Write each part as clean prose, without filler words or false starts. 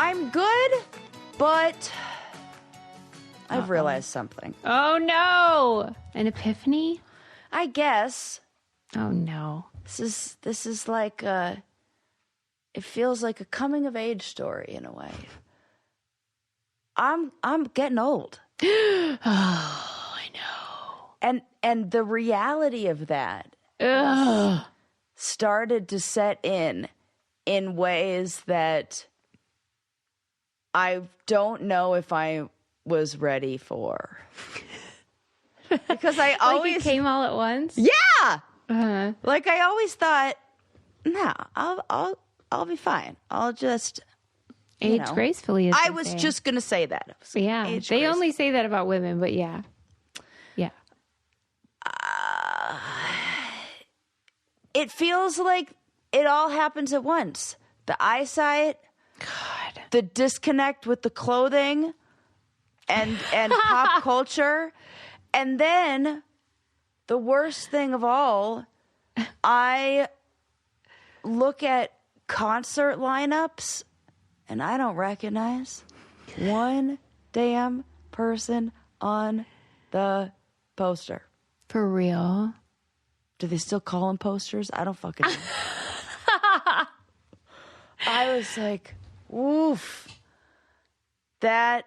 I'm good, but I've realized something. Oh, no. An epiphany? I guess. Oh, no. This is like it feels like a coming of age story in a way. I'm getting old. Oh, I know. And the reality of that started to set in ways that I don't know if I was ready for. Because I always Like it came all at once? Yeah. Uh-huh. Like I always thought, no, I'll be fine. I'll just Age gracefully. As I they was say. just gonna say that. Yeah. Age They gracefully. only say that about women, but yeah. Yeah. It feels like it all happens at once. The eyesight, God. the disconnect with the clothing, and pop culture, and then the worst thing of all, I look at concert lineups and I don't recognize one damn person on the poster. For real? Do they still call them posters? I don't fucking know. I was like, oof. That's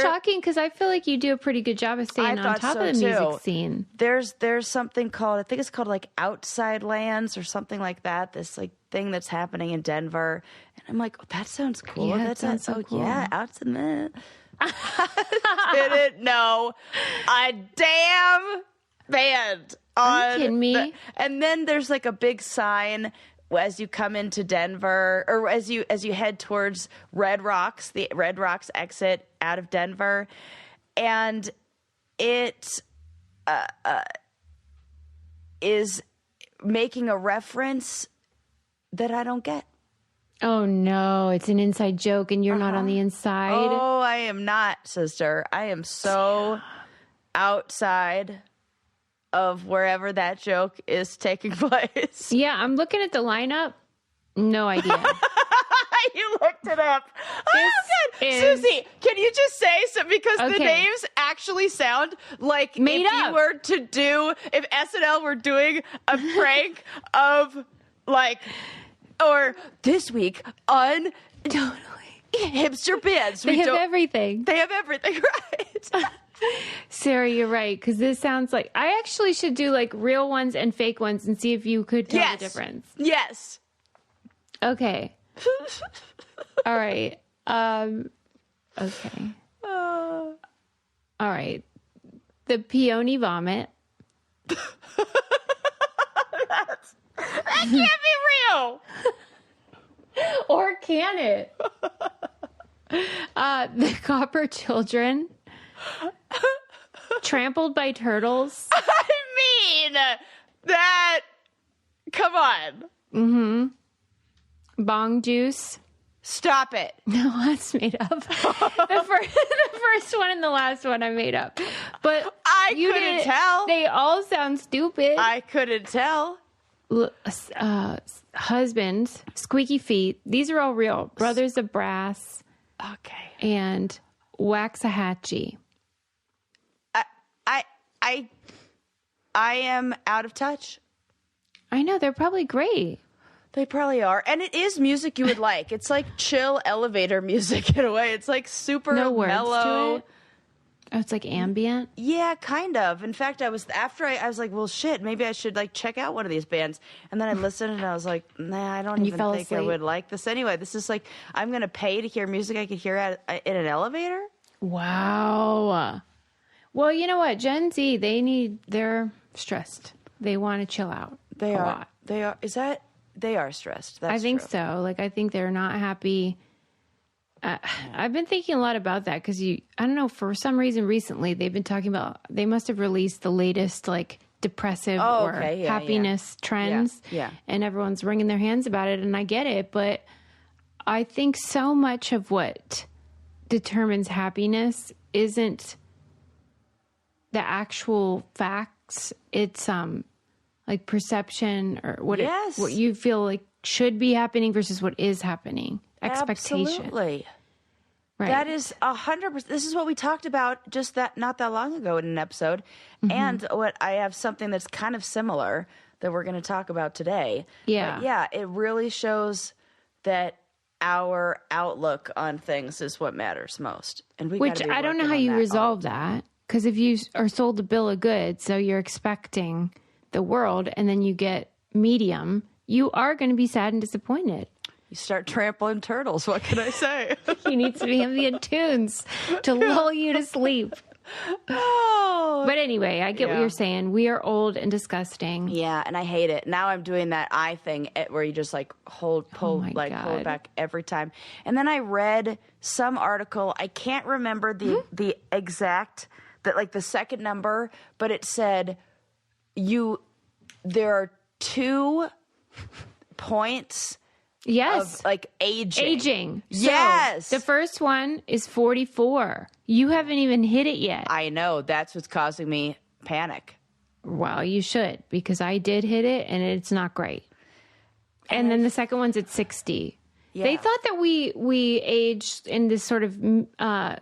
shocking because I feel like you do a pretty good job of staying on top of the music scene. There's something called, I think it's called like Outside Lands or something like that. This like thing that's happening in Denver. And I'm like, oh, that sounds cool. Yeah, that sounds so cool. Yeah, Outside Lands. Didn't know a damn band. Are you kidding me? And then there's like a big sign as you come into Denver, or as you head towards Red Rocks, the Red Rocks exit out of Denver, and it is making a reference that I don't get. Oh no, it's an inside joke and you're not on the inside. Oh, I am not, sister. I am so outside of wherever that joke is taking place. Yeah, I'm looking at the lineup. No idea. You looked it up. Oh, good. Susie, can you just say something? Because the names actually sound like Made if up. you were to do, if SNL were doing a prank of like, or this week on Totally. hipster bands. They have everything. They have everything, right? Sarah, you're right. Because this sounds like I actually should do like real ones and fake ones and see if you could tell the difference. Yes. Okay. All right. Okay. All right. The peony vomit. That can't be real. Or can it? The copper children. Trampled by turtles. I mean, that. Come on. Mm-hmm. Bong juice. Stop it. No, that's made up. The first one and the last one I made up. But I couldn't tell. They all sound stupid. I couldn't tell. Husband, squeaky feet. These are all real. Brothers of Brass. Okay. And Waxahachie. I am out of touch. I know, they're probably great. They probably are. And it is music you would like. It's like chill elevator music in a way. It's like super No words mellow. to it. Oh, it's like ambient? Yeah, kind of. In fact, I was like, well, shit, maybe I should like check out one of these bands. And then I listened and I was like, nah, I don't And you even fell think I asleep. would like this anyway. This is like, I'm going to pay to hear music I could hear in an elevator? Wow. Well, you know what? Gen Z, they're stressed. They want to chill out. They a are. lot. They are. Is that? They are stressed. That's I think true. so. Like, I think they're not happy. I've been thinking a lot about that because I don't know, for some reason recently they've been talking about, they must have released the latest like depressive happiness trends. Yeah. And everyone's wringing their hands about it. And I get it. But I think so much of what determines happiness isn't the actual facts. It's like perception or what you feel like should be happening versus what is happening. Expectation. Absolutely. Right. That is 100%. This is what we talked about just not that long ago in an episode. And what I have something that's kind of similar that we're going to talk about today. Yeah. But yeah, it really shows that our outlook on things is what matters most. And we Which I don't know how you resolve that. Because if you are sold a bill of goods, so you're expecting the world, and then you get medium, you are going to be sad and disappointed. You start trampling turtles. What can I say? You need some ambient tunes to lull you to sleep. Oh. But anyway, I get what you're saying. We are old and disgusting. Yeah, and I hate it. Now I'm doing that eye thing where you just like pull it back every time. And then I read some article. I can't remember the exact, the second number, but it said there are 2 points. Yes. Of aging. Yes. So the first one is 44. You haven't even hit it yet. I know. That's what's causing me panic. Well, you should, because I did hit it and it's not great. And then the second one's at 60. Yeah. They thought that we aged in this sort of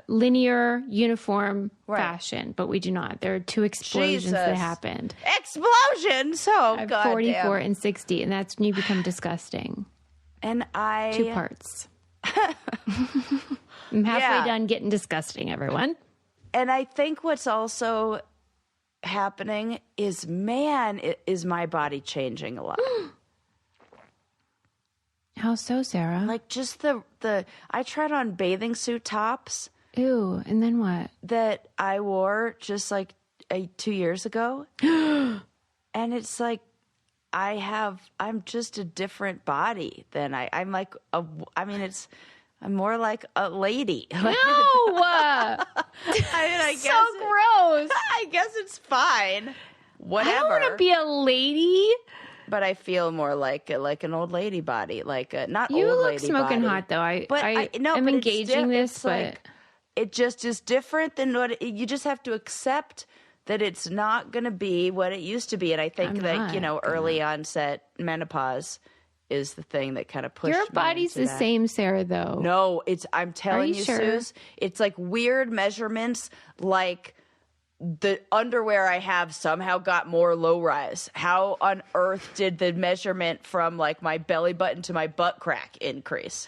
linear, uniform fashion, but we do not. There are 2 explosions that happened. Explosions? Oh, God. 44 and 60, and that's when you become disgusting. And 2 parts. I'm halfway done getting disgusting, everyone. And I think what's also happening is, is my body changing a lot. How so, Sarah? Like just I tried on bathing suit tops. Ew, and then what? That I wore just 2 years ago. And it's like, I'm just a different body than I'm like, I'm more like a lady. No! I guess so gross. I guess it's fine. Whatever. I don't want to be a lady. But I feel more like an old lady body, not you old look lady smoking body. hot though. I'm engaging this, but it just is different than what you just have to accept that it's not going to be what it used to be. And I think early onset menopause is the thing that kind of pushed your body's the same, Sarah. Though no, I'm telling you, sure? Suze, it's like weird measurements, like. The underwear I have somehow got more low rise. How on earth did the measurement from my belly button to my butt crack increase?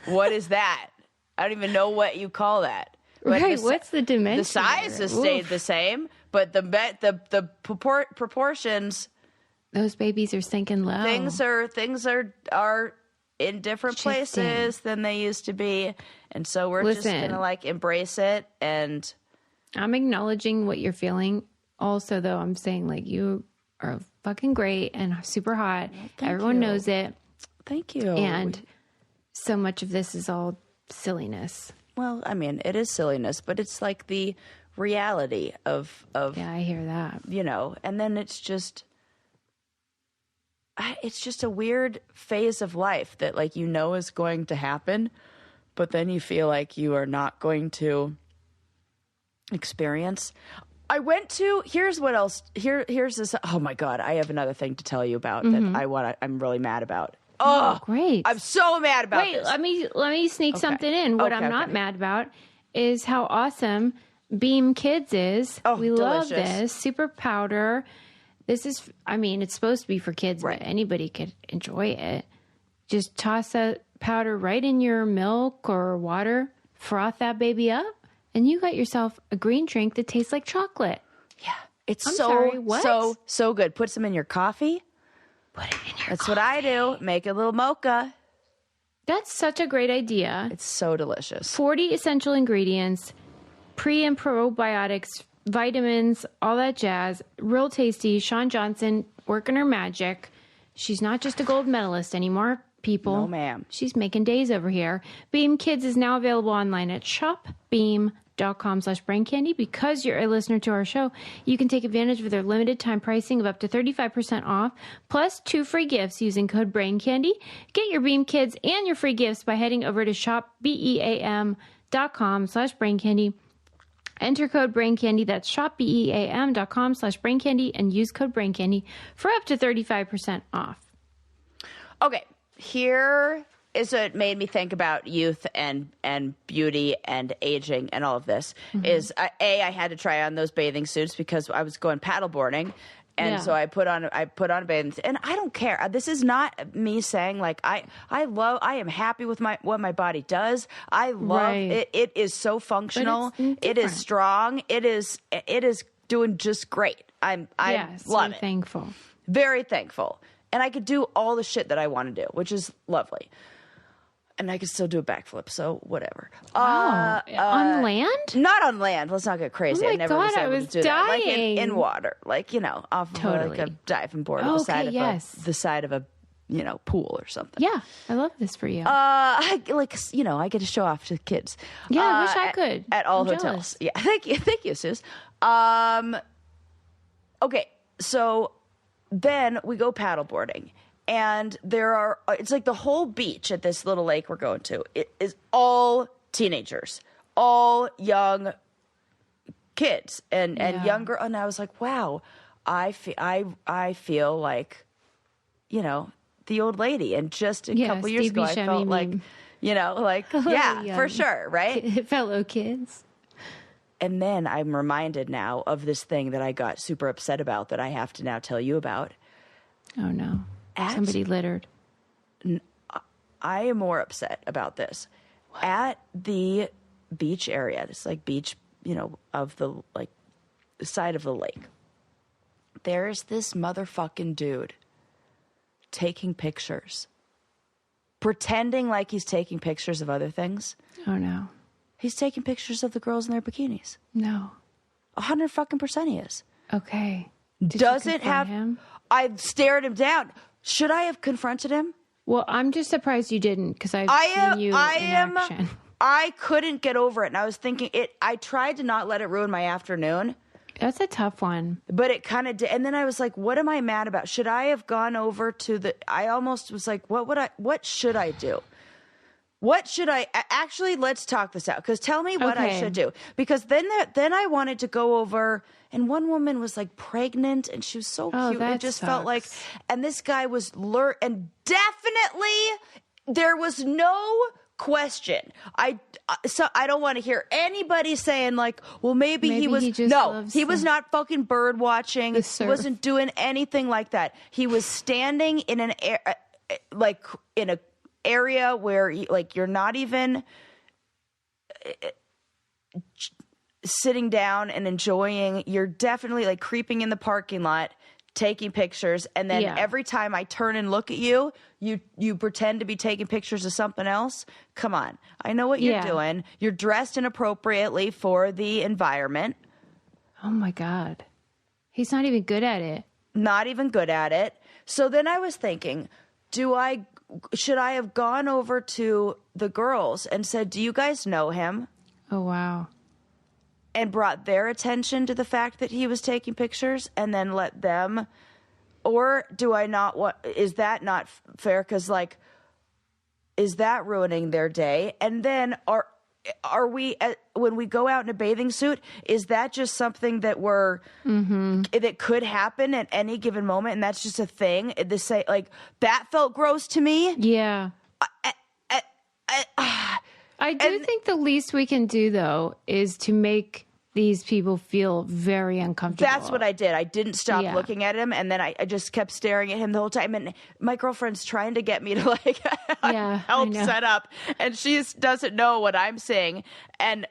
What is that? I don't even know what you call that. Right, what's the dimension? The size has stayed the same, but the proportions. Those babies are sinking low. Things are in different places than they used to be, and so we're just gonna embrace it and. I'm acknowledging what you're feeling. Also, though, I'm saying you are fucking great and super hot. Everyone knows it. Thank you. And so much of this is all silliness. Well, I mean, it is silliness, but it's the reality of yeah, I hear that. And then it's just a weird phase of life that is going to happen, but then you feel like you are not going to experience. I went to here's this. Oh my God, I have another thing to tell you about that I'm really mad about. Oh, great! I'm so mad about this. Let me sneak something in. What I'm not mad about is how awesome Beam Kids is. Oh, we delicious. love this super powder. This is, it's supposed to be for kids, right? But anybody could enjoy it. Just toss that powder right in your milk or water, froth that baby up. And you got yourself a green drink that tastes like chocolate. Yeah. It's so good. Put some in your coffee. Put it in your That's coffee. what I do. Make a little mocha. That's such a great idea. It's so delicious. 40 essential ingredients, pre and probiotics, vitamins, all that jazz. Real tasty. Shawn Johnson working her magic. She's not just a gold medalist anymore. People. No, ma'am. She's making days over here. Beam Kids is now available online at shopbeam.com/braincandy. Because you're a listener to our show, you can take advantage of their limited time pricing of up to 35% off, plus 2 free gifts using code BRAINCANDY. Get your Beam Kids and your free gifts by heading over to shopbeam.com/braincandy. Enter code BRAINCANDY. That's shopbeam.com/braincandy and use code BRAINCANDY for up to 35% off. Okay. Here it made me think about youth and beauty and aging and all of this. Is I had to try on those bathing suits because I was going paddleboarding. And so I put on a bathing suit, and I don't care. This is not me saying like I am happy with what my body does. I love it. It is so functional. It is strong. It is doing just great. I love it. Thankful. Very thankful. And I could do all the shit that I want to do, which is lovely. And I could still do a backflip, so whatever. Wow. On land? Not on land. Let's not get crazy. Oh my I never God, was able I was to do that. Like in dying. water. Like, off of like a diving board on the side of the side of a pool or something. Yeah, I love this for you. I get to show off to kids. Yeah, I wish I could. At all I'm hotels. jealous. Yeah, thank you, Sus. Okay, so then we go paddleboarding. And it's like the whole beach at this little lake we're going to. It is all teenagers, all young kids and younger. And I was like, wow, I feel like, the old lady. And just a couple years ago, I felt like, for sure, right? Fellow kids. And then I'm reminded now of this thing that I got super upset about that I have to now tell you about. Oh, no. Somebody littered. I am more upset about this. What? At the beach area, this like beach, of the like side of the lake. There's this motherfucking dude taking pictures, pretending like he's taking pictures of other things. Oh no. He's taking pictures of the girls in their bikinis. No. 100% he is. Okay. Doesn't have him? I stared him down. Should I have confronted him? Well, I'm just surprised you didn't because I've seen you in action. I couldn't get over it, and I was thinking I tried to not let it ruin my afternoon. That's a tough one. But it kind of did. And then I was like, what am I mad about? Should I have gone over to I almost was like, what should I do? What should I actually? Let's talk this out. Because tell me what I should do. Because then I wanted to go over, and one woman was like pregnant, and she was so cute. It just felt like, and this guy was and definitely there was no question. So I don't want to hear anybody saying like, well, maybe he was. He was not fucking bird watching. He wasn't doing anything like that. He was standing in an in a area where you're not even sitting down and enjoying. You're definitely like creeping in the parking lot, taking pictures, and then every time I turn and look at you, you pretend to be taking pictures of something else. Come on, I know what you're doing. You're dressed inappropriately for the environment. Oh my God, he's not even good at it. Not even good at it. So then I was thinking, should I have gone over to the girls and said, do you guys know him? Oh, wow. And brought their attention to the fact that he was taking pictures and then let them, or do I not is that not fair? Because is that ruining their day? And then are we, when we go out in a bathing suit, is that just something that that could happen at any given moment, and that's just a thing? That felt gross to me. Yeah. I do think the least we can do, though, is to make these people feel very uncomfortable. That's what I did. I didn't stop looking at him, and then I just kept staring at him the whole time. And my girlfriend's trying to get me to help set up, and she doesn't know what I'm saying, and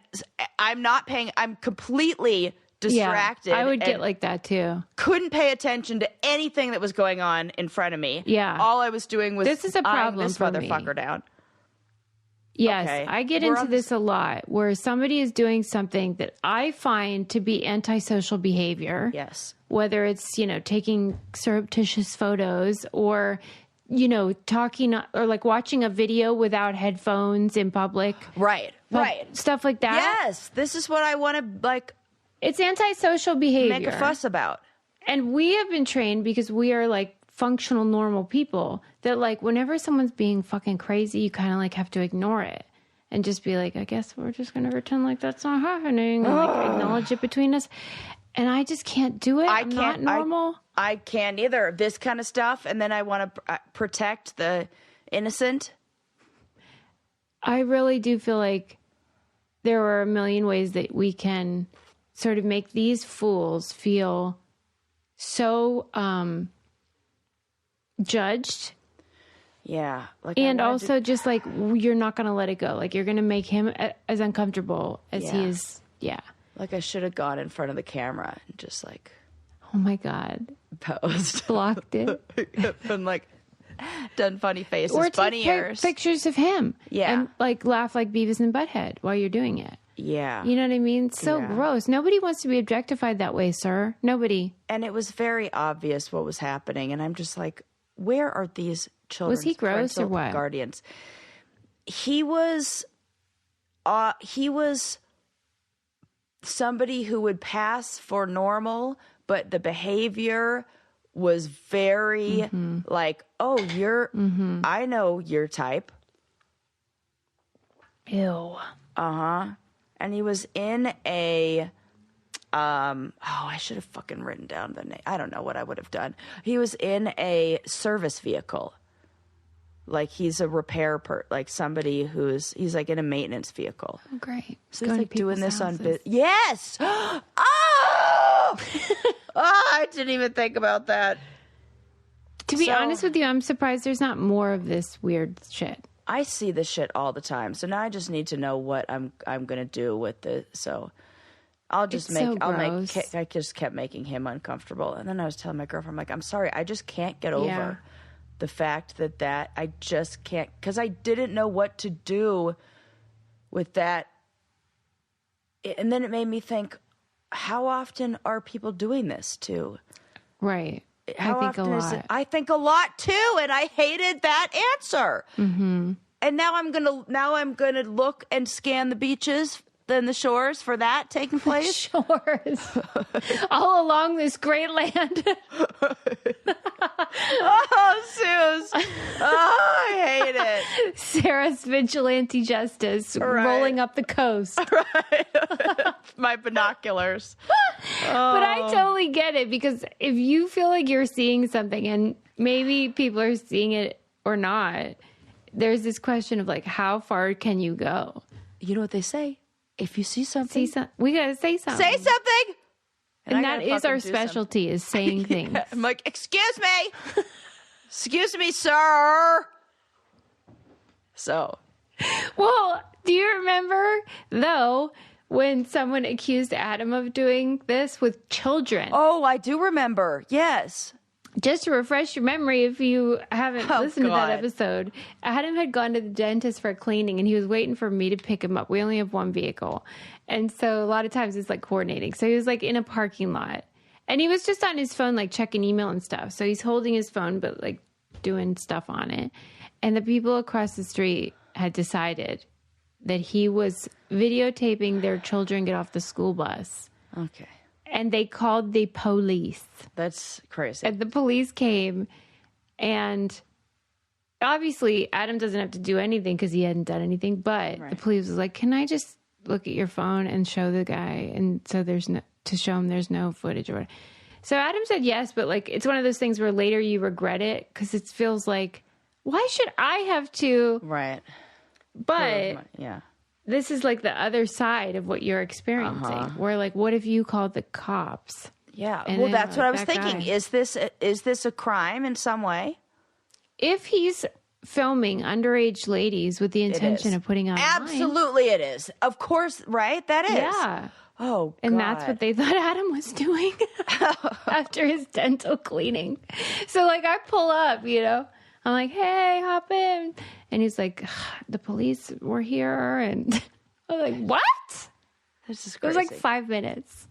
I'm not paying. I'm completely distracted. I would get like that too. Couldn't pay attention to anything that was going on in front of me. Yeah, all I was doing was this is a problem this for motherfucker me. Down. Yes, okay. I get into this a lot where somebody is doing something that I find to be antisocial behavior. Yes. Whether it's, taking surreptitious photos or, talking or like watching a video without headphones in public. Right. Stuff like that. Yes. This is what I want to It's antisocial behavior. Make a fuss about. And we have been trained because we are functional, normal people that whenever someone's being fucking crazy, you kind of have to ignore it and just be like, I guess we're just going to pretend like that's not happening and acknowledge it between us. And I just can't do it. I'm not normal. I can't either. This kind of stuff. And then I want to protect the innocent. I really do feel like there are a million ways that we can sort of make these fools feel so judged. Yeah. Like, And also just like, you're not going to let it go. Like, you're going to make him as uncomfortable as he is. Yeah. Like, I should have gone in front of the camera and just like, oh my God. Posed. Blocked it. And like, done funny faces, or bunny ears. Pictures of him. Yeah. And like laugh like Beavis and Butthead while you're doing it. Yeah. You know what I mean? So gross. Nobody wants to be objectified that way, sir. Nobody. And it was very obvious what was happening. And I'm just like, where are these children? Was he gross or what? Guardians. He was somebody who would pass for normal, but the behavior was very like, oh, I know your type. Ew. And he was in a, I should have fucking written down the name. I don't know what I would have done. He was in a service vehicle. Like, he's a repair like somebody he's like in a maintenance vehicle. Oh, great. So he's like doing this houses. on yes. Oh! I didn't even think about that. To be honest with you, I'm surprised there's not more of this weird shit. I see this shit all the time. So now I just need to know what I'm going to do with it. So I'll just I just kept making him uncomfortable. And then I was telling my girlfriend, I'm like, I'm sorry, I just can't get over the fact that I just can't, because I didn't know what to do with that. And then it made me think, how often are people doing this too? Right. How I think often a is lot. it? I think a lot too, and I hated that answer. Mm-hmm. And now I'm gonna look and scan the beaches and the shores for that taking place. Shores, all along this great land. Oh, Suze! Oh, I hate it. Sarah's vigilante justice rolling up the coast. Right. My binoculars. But I totally get it, because if you feel like you're seeing something and maybe people are seeing it or not, there's this question of like, how far can you go? You know what they say? If you see something, we gotta say something. Say something. And that is our specialty, is saying things. Yeah. I'm like, excuse me. Excuse me, sir. So. Well, do you remember, though, when someone accused Adam of doing this with children? Oh, I do remember. Yes. Just to refresh your memory, if you haven't listened to that episode, Adam had gone to the dentist for a cleaning, and he was waiting for me to pick him up. We only have one vehicle. And so a lot of times it's like coordinating. So he was like in a parking lot, and he was just on his phone, like checking email and stuff. So he's holding his phone, but like doing stuff on it. And the people across the street had decided that he was videotaping their children get off the school bus. Okay. And they called the police. That's crazy. And the police came, and obviously Adam doesn't have to do anything because he hadn't done anything, but the police was like, can I just look at your phone and show the guy? And so to show him there's no footage or whatever. So Adam said yes, but like, it's one of those things where later you regret it, because it feels like, why should I have to? Right. But this is like the other side of what you're experiencing, where like, what if you called the cops? Yeah. And well, that's what I was thinking. Guy. Is this a crime in some way? If he's filming underage ladies with the intention of putting on absolutely it is. Of course, right? That is. Yeah. Oh, God. And that's what they thought Adam was doing after his dental cleaning. So like, I pull up, I'm like, hey, hop in. And he's like, the police were here. And I'm like, what? This is crazy. It was like 5 minutes.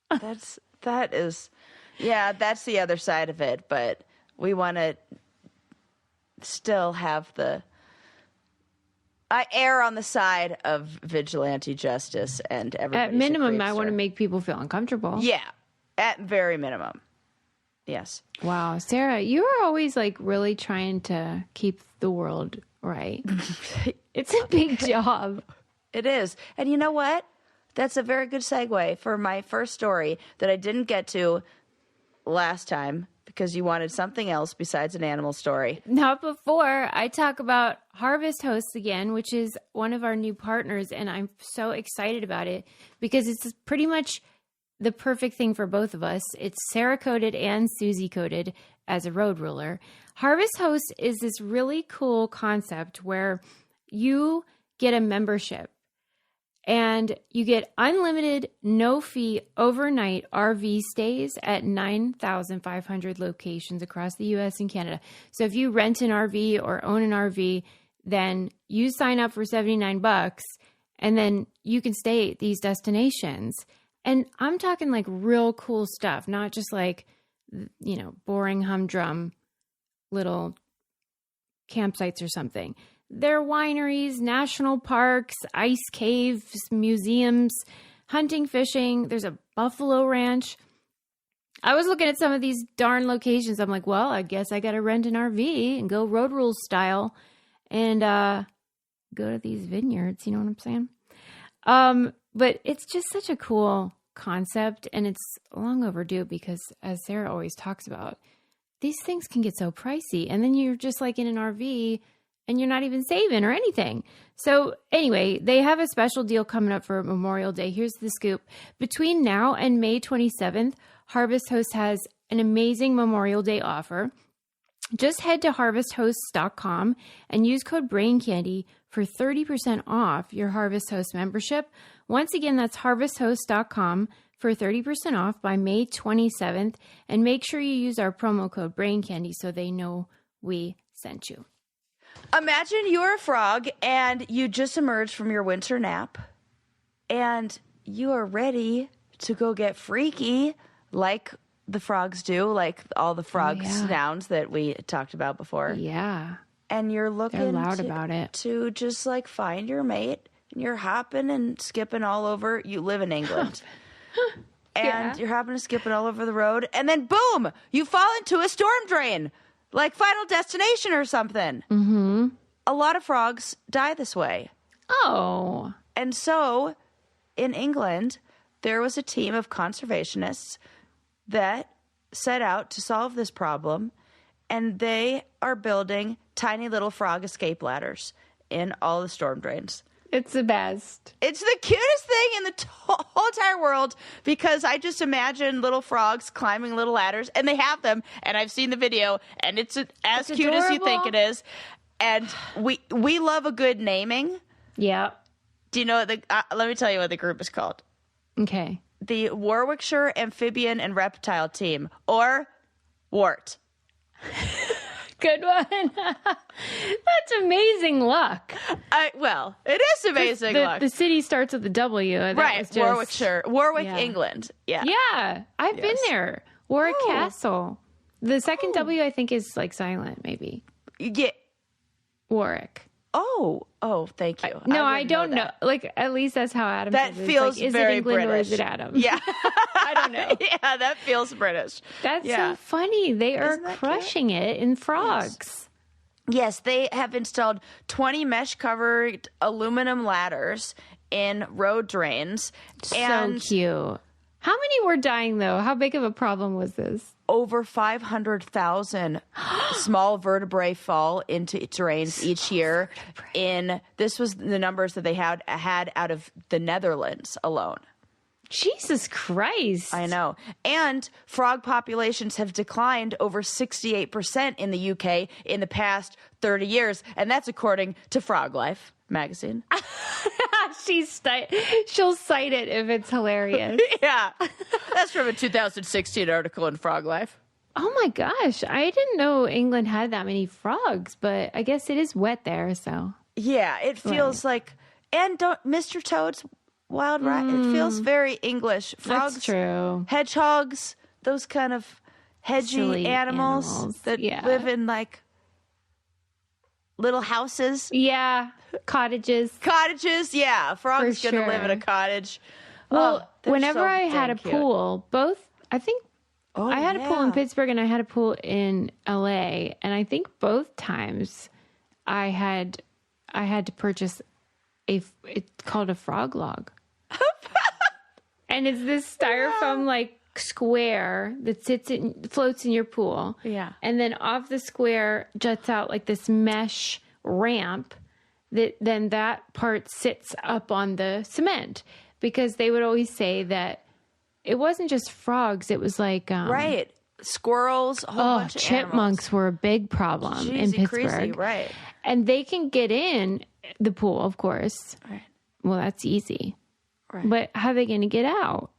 That's the other side of it. But we want to still have I err on the side of vigilante justice, and everybody. At minimum, I want to make people feel uncomfortable. Yeah. At very minimum. Yes. Wow. Sarah, you are always like really trying to keep the world right. It's a big job. It is. And you know what? That's a very good segue for my first story that I didn't get to last time because you wanted something else besides an animal story. Not before I talk about Harvest Hosts again, which is one of our new partners, and I'm so excited about it because it's pretty much the perfect thing for both of us. It's Sarah coded and Susie coded as a road ruler. Harvest Host is this really cool concept where you get a membership and you get unlimited, no fee overnight RV stays at 9,500 locations across the US and Canada. So if you rent an RV or own an RV, then you sign up for $79 and then you can stay at these destinations. And I'm talking like real cool stuff, not just like, you know, boring humdrum little campsites or something. They're wineries, national parks, ice caves, museums, hunting, fishing. There's a buffalo ranch. I was looking at some of these darn locations. I'm like, well, I guess I got to rent an RV and go road rules style and go to these vineyards. You know what I'm saying? But it's just such a cool concept, and it's long overdue because, as Sarah always talks about, these things can get so pricey. And then you're just like in an RV and you're not even saving or anything. So anyway, they have a special deal coming up for Memorial Day. Here's the scoop. Between now and May 27th, Harvest Host has an amazing Memorial Day offer. Just head to harvesthosts.com and use code BRAINCANDY for 30% off your Harvest Host membership. Once again, that's harvesthosts.com for 30% off by May 27th. And make sure you use our promo code BRAINCANDY so they know we sent you. Imagine you're a frog and you just emerged from your winter nap and you are ready to go get freaky like the frogs do, like all the frog sounds that we talked about before. Yeah. And you're looking They're loud about it. To just like find your mate, and you're hopping and skipping all over. You live in England. And you're hopping and skipping all over the road, and then boom, you fall into a storm drain. Like Final Destination or something. Mm-hmm. A lot of frogs die this way. Oh. And so, in England, there was a team of conservationists that set out to solve this problem, and they are building tiny little frog escape ladders in all the storm drains. It's the best. It's the cutest thing in the whole entire world because I just imagine little frogs climbing little ladders, and they have them, and I've seen the video, and it's as cute adorable. as you think it is. And we love a good naming. Yeah. Do you know let me tell you what the group is called. Okay. The Warwickshire Amphibian and Reptile Team, or WART. Good one. That's amazing luck. Well, it is amazing luck. The city starts with a W. Right, Warwick, England. Yeah. Yeah, I've been there. Warwick Castle. The second W, I think, is like silent, maybe. Yeah. Warwick. Oh, thank you. No, I don't know. Like, at least that's how Adam that says it. feels like, very is it England British. or is it Adam? Yeah. I don't know. Yeah, that feels British. That's so funny. They are crushing it in frogs. Yes, they have installed 20 mesh-covered aluminum ladders in road drains. So cute. How many were dying, though? How big of a problem was this? Over 500,000 small vertebrae fall into drains each year. This was the numbers that they had out of the Netherlands alone. Jesus Christ. I know. And frog populations have declined over 68% in the UK in the past 30 years. And that's according to Frog Life magazine. She'll cite it if it's hilarious. Yeah. That's from a 2016 article in Frog Life. Oh my gosh. I didn't know England had that many frogs, but I guess it is wet there, so. Yeah, it feels like, and Mr. Toad's Wild Ride. It feels very English. Frogs, that's true. Hedgehogs, those kind of hedgy Silly animals that live in like little houses. Yeah. Cottages. Yeah. Frog's going to live in a cottage. Well, whenever I had a pool, I had a pool in Pittsburgh and I had a pool in LA. And I think both times I had to purchase it's called a frog log. And it's this styrofoam like square that floats in your pool. Yeah. And then off the square juts out like this mesh ramp, then that part sits up on the cement, because they would always say that it wasn't just frogs. It was like, right. Squirrels, a whole bunch of chipmunks were a big problem in Pittsburgh. Crazy, right. And they can get in the pool, of course. Right. Well, that's easy. Right. But how are they going to get out?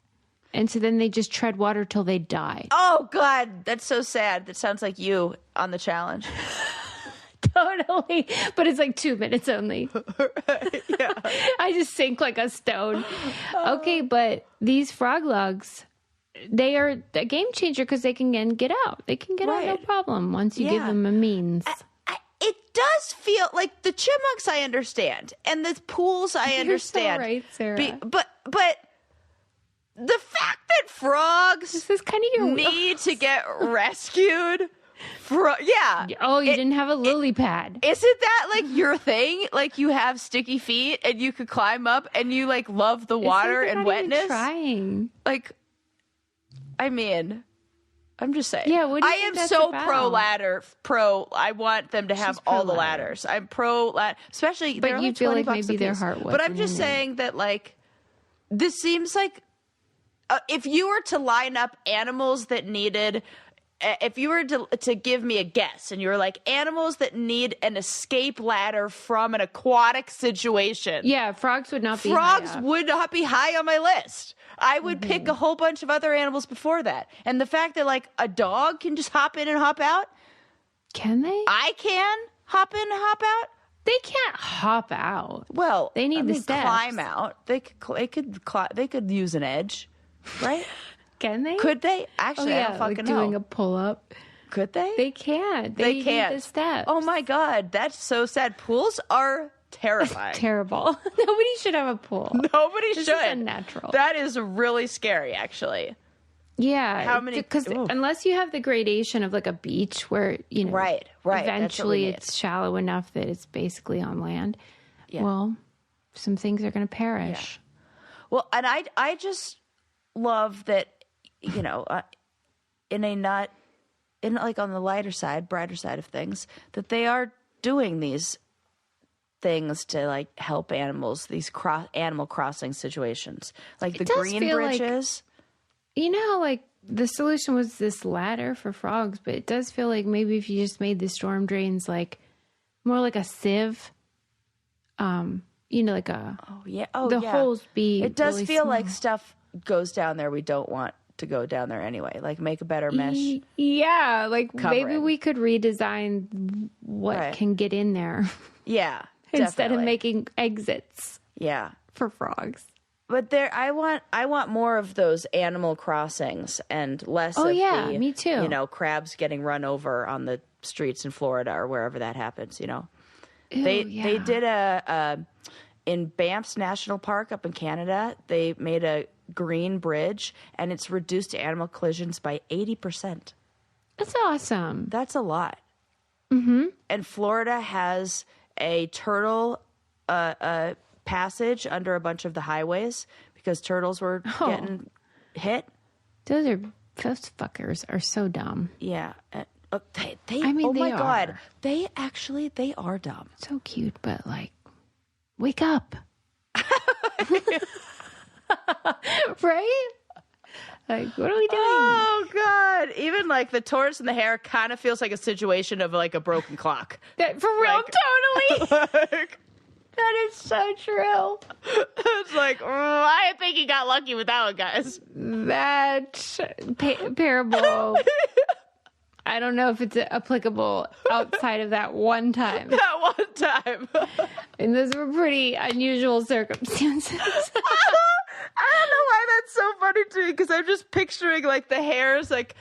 And so then they just tread water till they die. Oh, God. That's so sad. That sounds like you on the challenge. Totally. But it's like 2 minutes only. Yeah. I just sink like a stone. Okay, but these frog lugs, they are a game changer because they can get out. They can get out no problem once you give them a means. It does feel like the chipmunks I understand, and the pools I understand. You're so right, Sarah. But the fact that frogs this is kind of your need to get rescued. Oh, you didn't have a lily pad. Isn't that like your thing? Like you have sticky feet and you could climb up and you like love the water and wetness. Trying. Like, I mean, I'm just saying. Yeah, what do you I think am so about? pro ladder. I want them to have all the ladders. I'm pro ladder, especially. But you feel like maybe their heart wasn't. But I'm just saying that like this seems like if you were to line up animals that needed. If you were to give me a guess and you were like animals that need an escape ladder from an aquatic situation. Yeah, frogs would not be high on my list. I would pick a whole bunch of other animals before that. And the fact that like a dog can just hop in and hop out. Can they? I can hop in and hop out. They can't hop out. Well, they need the steps. Climb out. They could use an edge, right? Can they? Could they? Actually, I don't fucking know. Doing a pull-up. Could they? They can't. They can't. Need the steps. Oh, my God. That's so sad. Pools are terrifying. Terrible. Nobody should have a pool. Nobody should. This is unnatural. That is really scary, actually. Yeah. How many? Because unless you have the gradation of like a beach where, you know, right. Eventually it's shallow enough that it's basically on land. Yeah. Well, some things are going to perish. Yeah. Well, and I just love that. You know, like on the lighter side, brighter side of things, that they are doing these things to like help animals, these animal crossing situations, like the green bridges. Like, you know, like the solution was this ladder for frogs, but it does feel like maybe if you just made the storm drains like more like a sieve, you know, like a holes be. It does really feel small. like stuff goes down there we don't want to go down there anyway. Like make a better mesh. Yeah, like covering. Maybe we could redesign what can get in there. Yeah, instead of making exits. Yeah, for frogs. But I want more of those animal crossings and less. Me too. You know, crabs getting run over on the streets in Florida or wherever that happens. You know, they did in Banff's National Park up in Canada. They made a green bridge and it's reduced animal collisions by 80%. That's awesome. That's a lot. Mm-hmm. And Florida has a turtle passage under a bunch of the highways because turtles were getting hit. Those fuckers are so dumb. Yeah. They they God. are. They are dumb. So cute, but like, wake up. Right? Like, what are we doing? Oh, God. Even, like, the tortoise and the hare kind of feels like a situation of, like, a broken clock. For real, totally. Like, that is so true. It's like, I think you got lucky with that one, guys. That parable, I don't know if it's applicable outside of that one time. That one time. And those were pretty unusual circumstances. I don't know why that's so funny to me because I'm just picturing like the hares, like,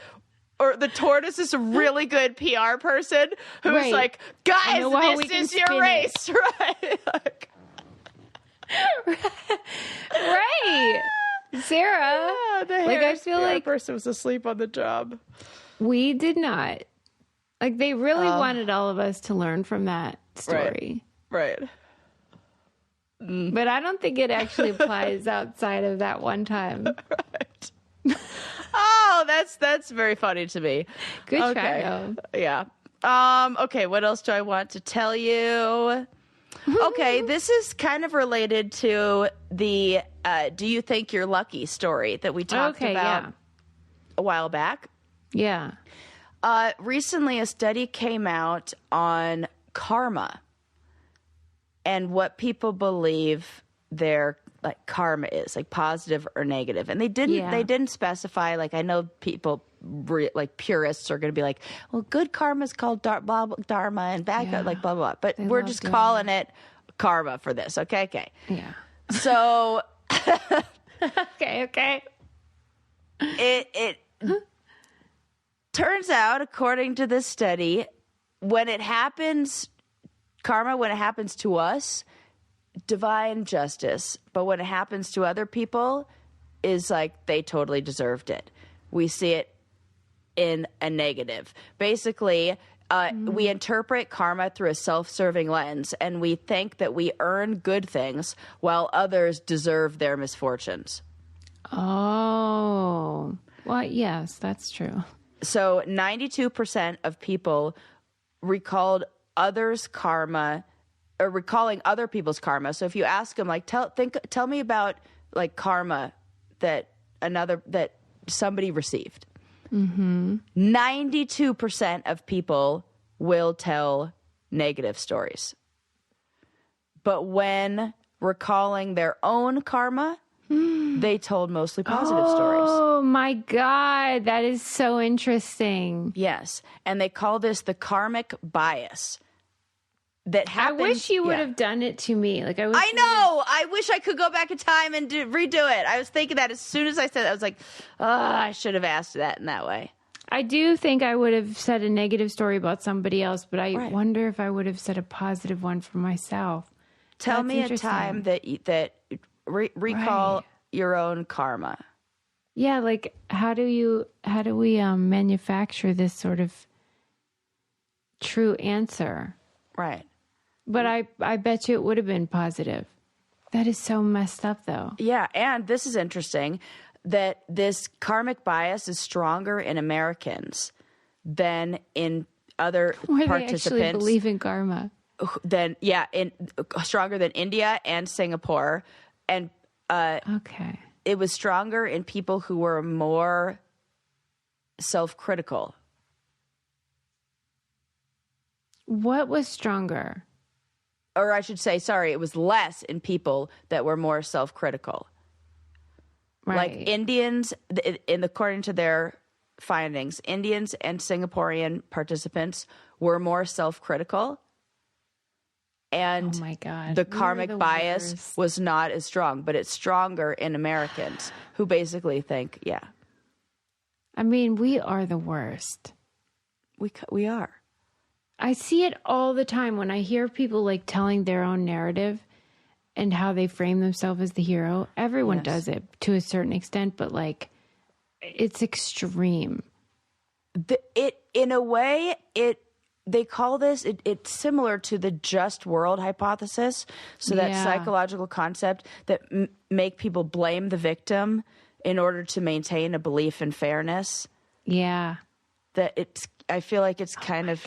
or the tortoise is a really good PR person who's like, guys, this is your race, right? Like, right, Sarah. Yeah, the I feel like person was asleep on the job. We did not. Like they really wanted all of us to learn from that story, right? But I don't think it actually applies outside of that one time. Right. Oh, that's very funny to me. Good try, though. Yeah. Okay, what else do I want to tell you? Okay, this is kind of related to the do you think you're lucky story that we talked about a while back. Yeah. Recently, a study came out on karma and what people believe their like karma is, like positive or negative. And they didn't specify. Like I know people like purists are going to be like, well, good karma is called blah, blah, dharma and bad like blah, blah, blah. But we're just calling it karma for this. Okay. Yeah. So okay. It turns out, according to this study, when it happens to us, divine justice. But when it happens to other people, is like they totally deserved it. We see it in a negative. Basically, we interpret karma through a self-serving lens, and we think that we earn good things while others deserve their misfortunes. Oh, well, yes, that's true. So 92% of people recalled others' karma or recalling other people's karma. So if you ask them, like, tell me about like karma that somebody received. 92% of people will tell negative stories. But when recalling their own karma, they told mostly positive stories. Oh my God, that is so interesting. Yes. And they call this the karmic bias. That happens. I wish you would have done it to me. Like I know. I wish I could go back in time and redo it. I was thinking that as soon as I said that, I was like, I should have asked that in that way. I do think I would have said a negative story about somebody else, but I wonder if I would have said a positive one for myself. Tell me a time that recall your own karma. Yeah, like how do we manufacture this sort of true answer? Right. But I bet you it would have been positive. That is so messed up, though. Yeah, and this is interesting that this karmic bias is stronger in Americans than in other Where participants. They actually believe in karma. Stronger than India and Singapore, and it was stronger in people who were more self-critical. What was stronger? Or I should say, sorry, it was less in people that were more self-critical. Right. Like Indians, according to their findings, Indians and Singaporean participants were more self-critical. And oh my God, the karmic bias was not as strong, but it's stronger in Americans who basically think, I mean, we are the worst. We are. I see it all the time when I hear people like telling their own narrative and how they frame themselves as the hero. Everyone does it to a certain extent, but like it's extreme. In a way, they call this, it's similar to the just world hypothesis. So that psychological concept that make people blame the victim in order to maintain a belief in fairness. Yeah. I feel like it's kind of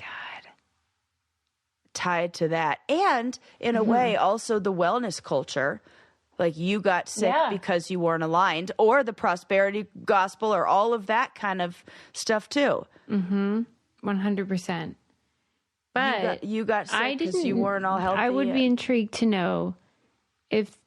tied to that. And in a way, also the wellness culture, like you got sick because you weren't aligned, or the prosperity gospel, or all of that kind of stuff too. 100%. But you got sick because you weren't all healthy. I would be intrigued to know if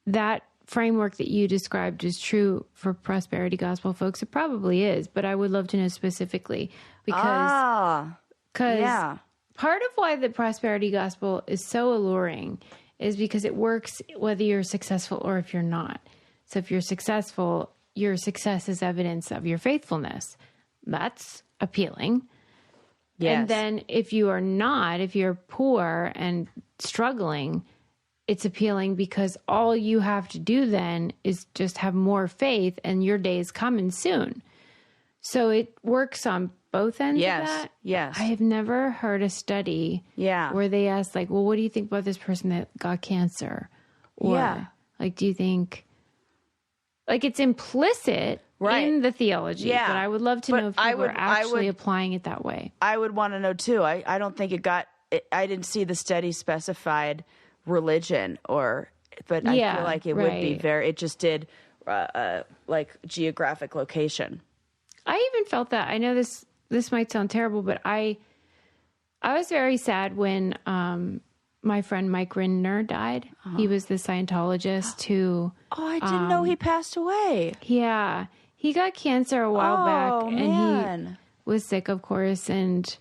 that framework that you described is true for prosperity gospel folks. It probably is, but I would love to know specifically because part of why the prosperity gospel is so alluring is because it works whether you're successful or if you're not. So if you're successful, your success is evidence of your faithfulness. That's appealing. Yes. And then if you are not, if you're poor and struggling, it's appealing because all you have to do then is just have more faith and your day is coming soon. So it works on both ends of that. Yes. I have never heard a study where they asked like, well, what do you think about this person that got cancer? Or like, do you think like it's implicit in the theology. Yeah. But I would love to But know if you were actually applying it that way. I would want to know too. I don't think I didn't see the study specified religion but I feel like it would be it just did like geographic location. I even felt that. I know this might sound terrible, but I was very sad when my friend Mike Rindner died. He was the Scientologist who... Oh, I didn't know he passed away. Yeah. He got cancer a while back, and he was sick, of course. And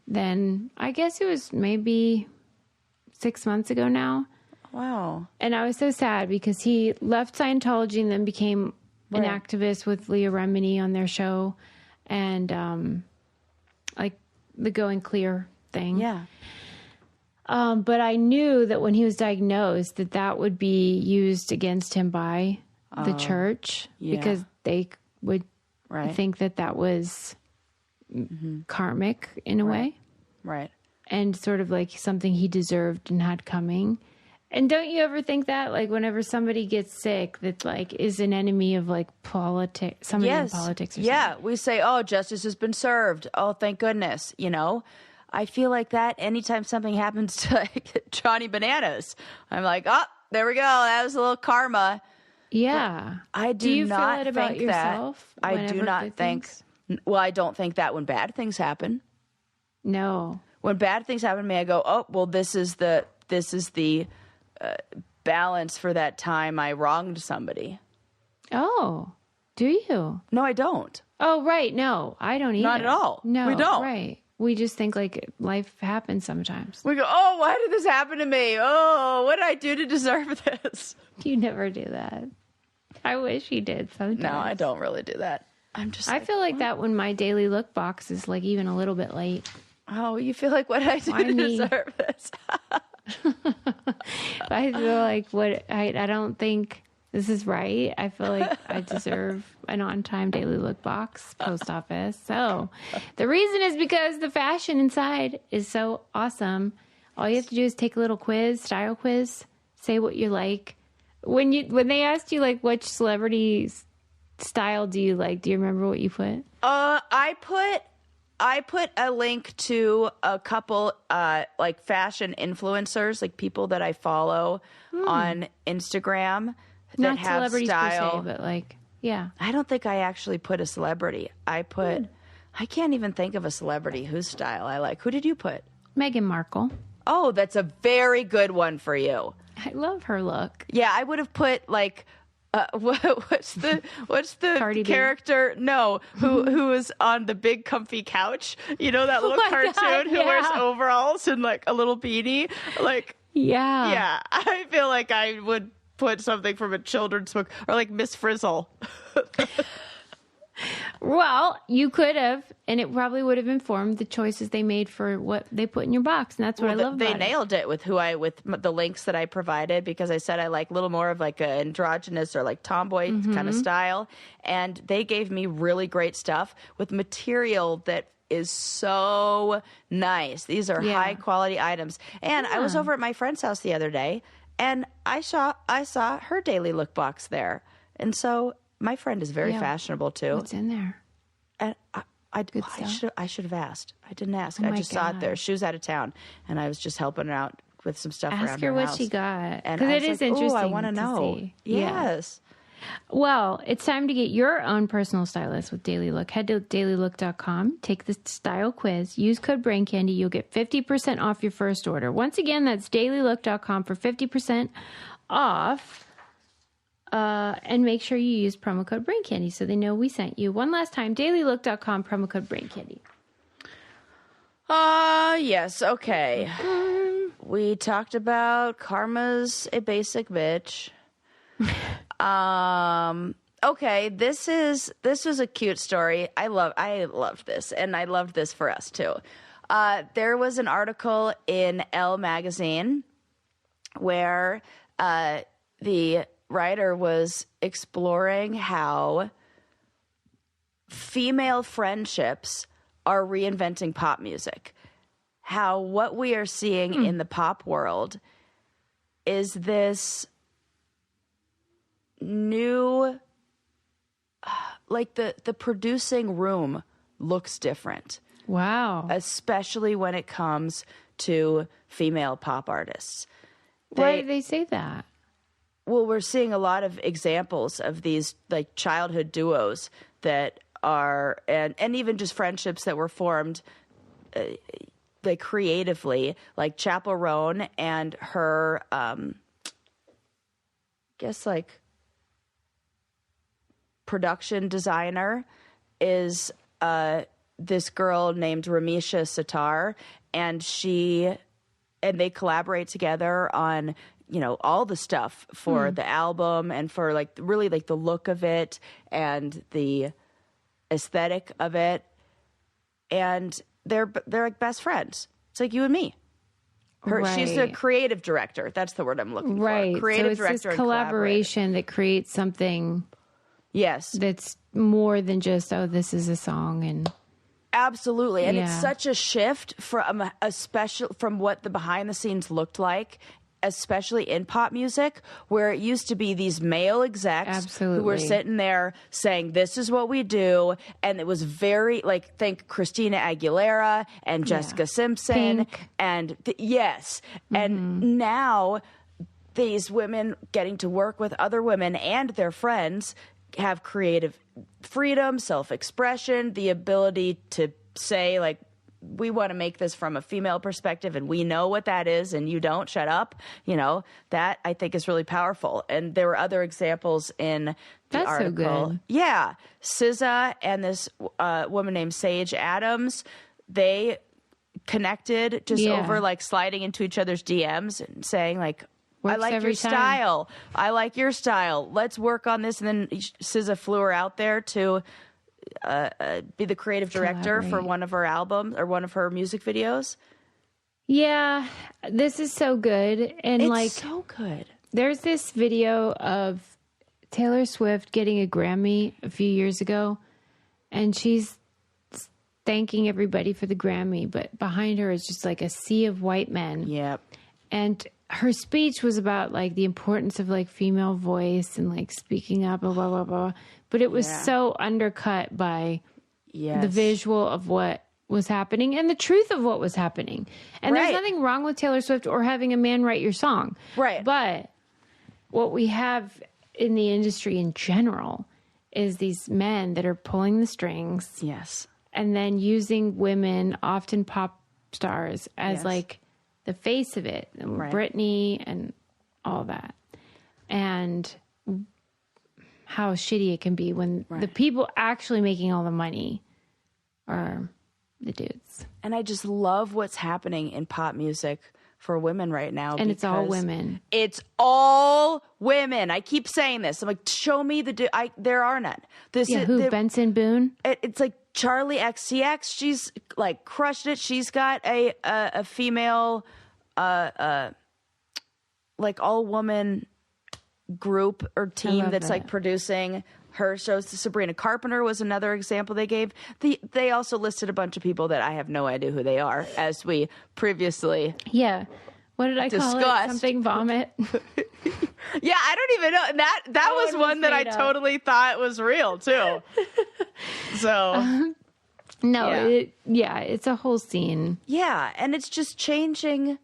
then I guess it was maybe 6 months ago now. Wow. And I was so sad because he left Scientology and then became an activist with Leah Remini on their show, and like the Going Clear thing. Yeah. But I knew that when he was diagnosed that would be used against him by the church because they would think that was karmic in a way. Right. And sort of like something he deserved and had coming. And don't you ever think that, like, whenever somebody gets sick, that, like, is an enemy of, like, politics, somebody in politics or something? Yeah, we say, oh, justice has been served. Oh, thank goodness, you know? I feel like that anytime something happens to, like, Johnny Bananas. I'm like, oh, there we go. That was a little karma. Yeah. But I do you not feel it about think yourself? That. I do not think... Well, I don't think that when bad things happen. No. When bad things happen to me, I go, oh, well, this is the balance for that time I wronged somebody. Oh, do you? No, I don't. Oh, right. No, I don't either. Not at all. No, we don't. Right. We just think like life happens sometimes. We go, oh, why did this happen to me? Oh, what did I do to deserve this? You never do that. I wish you did sometimes. No, I don't really do that. I feel like that when my daily look box is like even a little bit late. Oh, you feel like what did I do to deserve this? I feel like I don't think this is right. I feel like I deserve an on-time daily look box, post office. So the reason is because the fashion inside is so awesome. All you have to do is take a little style quiz, say what you like. When they asked you like which celebrity style do you like, do you remember what you put? I put a link to a couple like fashion influencers, like people that I follow on Instagram that Not have celebrities style. Per se, but like, yeah. I don't think I actually put a celebrity. I can't even think of a celebrity whose style I like. Who did you put? Meghan Markle. Oh, that's a very good one for you. I love her look. Yeah, I would have put like what's the Cardi character? B. No, who is on the big comfy couch? You know that little cartoon God, who wears overalls and like a little beanie? Like yeah. I feel like I would put something from a children's book or like Miss Frizzle. Well, you could have, and it probably would have informed the choices they made for what they put in your box, and that's what I love about it. They nailed it with with the links that I provided, because I said I like a little more of like an androgynous or like tomboy kind of style, and they gave me really great stuff with material that is so nice. These are high quality items. And I was over at my friend's house the other day, and I saw her daily look box there, and so. My friend is very fashionable too. What's in there? And I should have asked. I didn't ask. Oh I just saw it there. She was out of town, and I was just helping her out with some stuff around her house. Ask her what she got, because it is interesting. I want to know. See. Yes. Yeah. Well, it's time to get your own personal stylist with Daily Look. Head to dailylook.com, take the style quiz, use code BrainCandy. You'll get 50% off your first order. Once again, that's dailylook.com for 50% off. And make sure you use promo code BrainCandy so they know we sent you. One last time, dailylook.com, promo code BrainCandy. Yes, okay. We talked about karma's a basic bitch. Okay, this was a cute story. I loved this, and I loved this for us too. There was an article in Elle magazine where the writer was exploring how female friendships are reinventing pop music. How what we are seeing in the pop world is this new like the producing room looks different. Wow. Especially when it comes to female pop artists. Why do they say that? Well, we're seeing a lot of examples of these like childhood duos that are, and even just friendships that were formed like creatively, like Chappell Roan and her, guess like production designer is this girl named Ramisha Sitar, and they collaborate together on, you know, all the stuff for the album and for like really like the look of it and the aesthetic of it. And they're like best friends. It's like you and me. She's a creative director. That's the word I'm looking for. Creative so director. This collaboration that creates something. Yes. That's more than just, oh, this is a song. And absolutely. And it's such a shift from from what the behind the scenes looked like, especially in pop music, where it used to be these male execs who were sitting there saying, this is what we do. And it was very like, think Christina Aguilera and Jessica Simpson. Pink. And and now these women getting to work with other women and their friends have creative freedom, self-expression, the ability to say like, we want to make this from a female perspective and we know what that is and you don't, shut up. You know, that I think is really powerful. And there were other examples in the article. So good. Yeah. SZA and this woman named Sage Adams, they connected just over like sliding into each other's DMs and saying like, I like your style. I like your style. Let's work on this. And then SZA flew her out there to be the creative director for one of her albums or one of her music videos. Yeah, this is so good. And it's so good. There's this video of Taylor Swift getting a Grammy a few years ago, and she's thanking everybody for the Grammy, but behind her is just like a sea of white men. Yep. And her speech was about like the importance of like female voice and like speaking up and blah, blah, blah. But it was so undercut by the visual of what was happening and the truth of what was happening. And there's nothing wrong with Taylor Swift or having a man write your song. Right. But what we have in the industry in general is these men that are pulling the strings. Yes. And then using women, often pop stars, as like the face of it. And Britney and all that. And how shitty it can be when the people actually making all the money are the dudes. And I just love what's happening in pop music for women right now. And it's all women. It's all women. I keep saying this. I'm like, show me there are none. Benson Boone? It's like Charlie XCX. She's like crushed it. She's got a female, like all woman group or team that's like producing her shows. Sabrina Carpenter was another example they gave. They also listed a bunch of people that I have no idea who they are, as we previously what did I call it? Something vomit. Yeah, I don't even know. That was one that I totally thought was real too. So it's a whole scene. Yeah, and it's just changing.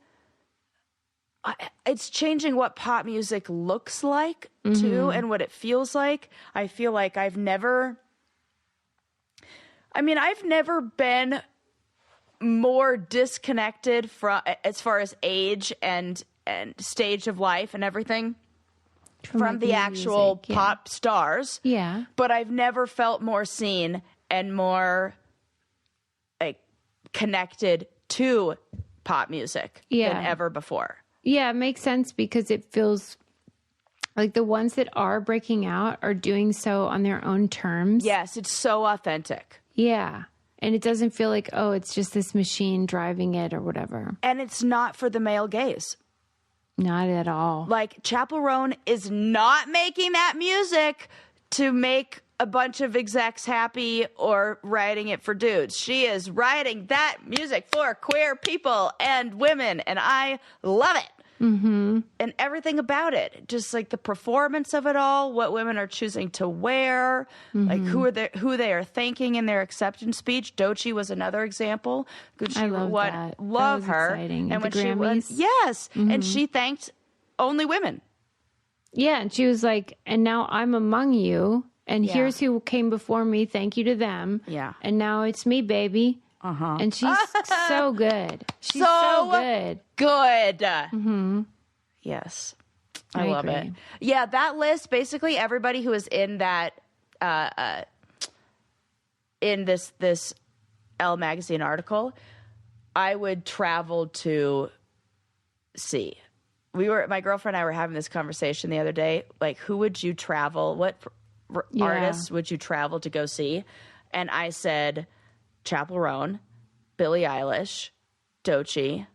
It's changing what pop music looks like too, and what it feels like. I feel like I've never been more disconnected from, as far as age and stage of life and everything, from the actual music, pop stars. Yeah. But I've never felt more seen and more like connected to pop music than ever before. Yeah, it makes sense because it feels like the ones that are breaking out are doing so on their own terms. Yes, it's so authentic. Yeah. And it doesn't feel like, oh, it's just this machine driving it or whatever. And it's not for the male gaze. Not at all. Like, Chappell Roan is not making that music to make a bunch of execs happy or writing it for dudes. She is writing that music for queer people and women, and I love it. and everything about it. Just like the performance of it all, what women are choosing to wear, like who they are thanking in their acceptance speech. Doechii was another example. I love that. Love that was her. exciting. And the when Grammys. she won, and she thanked only women. Yeah, and she was like, and now I'm among you, and here's who came before me. Thank you to them. Yeah. And now it's me, baby. And she's so good. She's so good. Good. Yes. I love agree. it. Yeah, that list, basically everybody who is in that in this Elle magazine article, I would travel to see. My girlfriend and I were having this conversation the other day, like who would you travel, what artists would you travel to go see? And I said Chappell Roan, Billie Eilish, Doechii.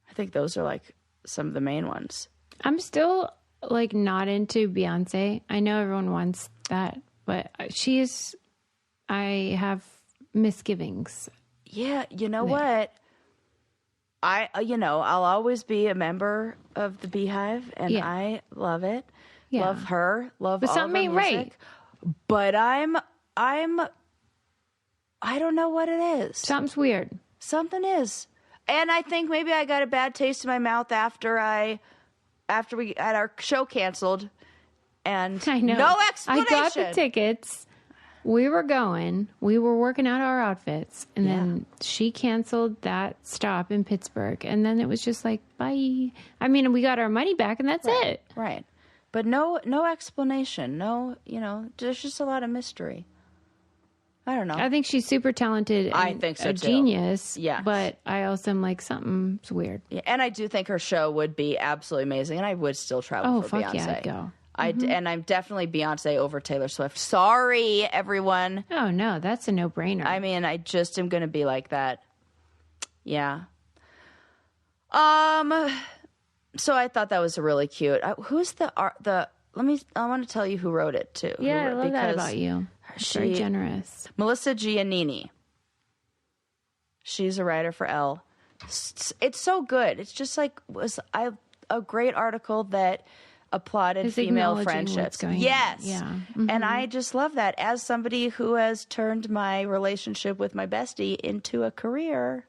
I think those are like some of the main ones. I'm still like not into Beyonce. I know everyone wants that, but I have misgivings. Yeah, you know what? I'll always be a member of the Beehive, and I love it. Yeah. Love her. Love But all of her something ain't music. right. But I don't know what it is. Something's weird. Something is. And I think maybe I got a bad taste in my mouth after we had our show canceled. And I know. no explanation. I got the tickets. We were going. We were working out our outfits. And then she canceled that stop in Pittsburgh. And then it was just like, bye. I mean, we got our money back and that's it. Right. But no explanation. No, there's just a lot of mystery. I don't know. I think she's super talented. And I think so, a too. Genius. Yes. But I also am like, something's weird. Yeah, and I do think her show would be absolutely amazing, and I would still travel for fuck Beyonce. yeah, I'd go. And I'm definitely Beyonce over Taylor Swift. Sorry, everyone. Oh, no, that's a no-brainer. I mean, I just am going to be like that. Yeah. So I thought that was really cute. Who's I want to tell you who wrote it too. Yeah, I love that about you. Very generous. Melissa Giannini. She's a writer for Elle. It's so good. It's just like a great article that applauded It's female acknowledging what's friendships. going Yes. on. Yeah. And I just love that as somebody who has turned my relationship with my bestie into a career.